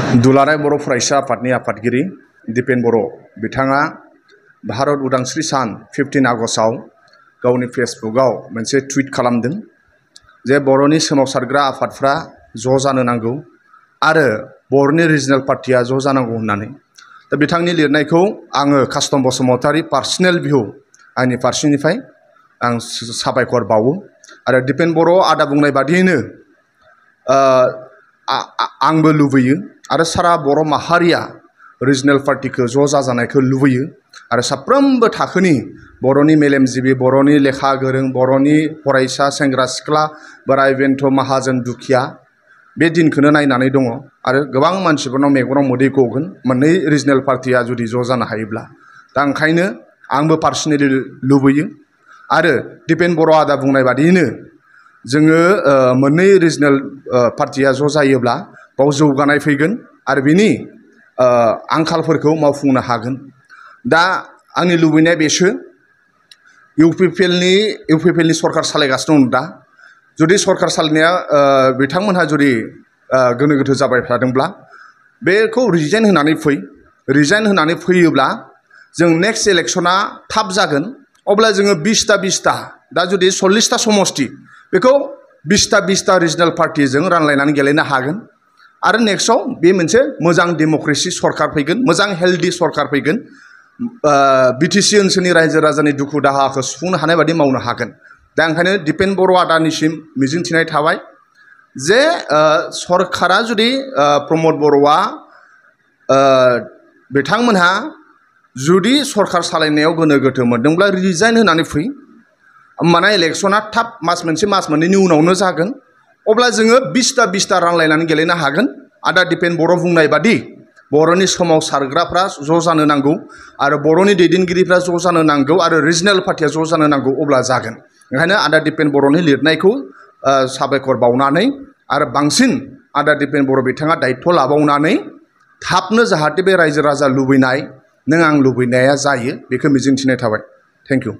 दुलाराय बर' फरायसा आफादनि आफादगिरि दिपेन बर' बिथाङा भारत उदांस्रि सान 15 आगस्टआव गावनि फेसबुकआव मोनसे टुइट खालामदों जे बर'नि सोमावसारग्रा आफादफ्रा ज' जानो नांगौ आरो बर'नि रिजनेल पार्टिया ज' जानांगौ होननानै। दा बिथांनि लिरनायखौ आङो कास्टम बसुमतारी पार्सनेल भिउ आंनि फारसेनिफ्राय आं साबायखर बावो आरो दिपेन बर' आदा बुंनाय बादियैनो आंबो लुबैयो आरो सारा बर' माहारिया रिजनेल पार्टिखौ ज' जाजानायखौ लुबैयो आरो साफ्रोमबो थाखोनि बर'नि मेलेमजिबि बर'नि लेखा गोरों बर'नि फरायसा सेंग्रा सिख्ला बोराय बेन्थ' माहाजोन दुखिया बे दिनखौनो नायनानै दङ आरो गोबां मानसिफोरनाव मेगनाव मोदै गगोन मोननै रिजनेल पार्टिया जुदि ज' जानो हायोब्ला। दा ओंखायनो आंबो पार्सनेलि लुबैयो आरो दिपेन बर' आदा बुंनाय बादियैनो जोङो मोननै रिजनेल पार्टिया ज' जायोब्ला बाव जौगानाय फैगोन आरो बिनि आंखालफोरखौ मावफुंनो हागोन। दा आंनि लुबैनाया बेसो इउपिपिएलनि सरकार सालायगासिनो दं। दा जुदि सरकार सालायनाया बिथांमोनहा जुदि गोनो गोथो जाबाय थादोंब्ला बेखौ रिजाइन होनानै फैयोब्ला जों नेक्स्ट इलेक्शना थाब जागोन। अब्ला जोङो 20टा दा जुदि 40टा समष्टि बेखौ 20टा रिजनेल पार्टिजों रानलायनानै गेलेनो हागोन आरो नेक्स्टआव बे मोनसे मोजां डेम'क्रेसि सरकार फैगोन मोजां हेल्दी सरकार फैगोन बिटिसि ओनसोलनि रायजो राजानि दुखु दाहाखौ सुफुंनो हानाय बादि मावनो हागोन। दा ओंखायनो दिपेन बर' आदानिसिम मिजिंथिनाय थाबाय जे सरकारा जुदि प्रमद बर'आ बिथांमोनहा जुदि सरकार सालायनायाव गोनो गोथो मोनदोंब्ला रिजाइन होनानै फै होमबाना इलेक्शना थाब मास मोनसे मास मोननैनि उनावनो जागोन। अब्ला जोङो 20टा रानलायनानै गेलेनो हागोन। आदा दिपेन बर' बुंनाय बादि बर'नि सोमावसारग्राफ्रा ज' जानो नांगौ आरो बर'नि दैदेनगिरिफ्रा ज' जानो नांगौ आरो रिजनेल पार्टिया ज' जानो नांगौ अब्ला जागोन। ओंखायनो आदा दिपेन बर'नि लिरनायखौ साबायखर बावनानै आरो बांसिन आदा दिपेन बर' बिथाङा दायित्व लाबावनानै थाबनो जाहाथे बे रायजो राजा लुबैनाय नों आं लुबैनाया जायो बेखौ मिजिंथिनाय थाबाय। Thank you.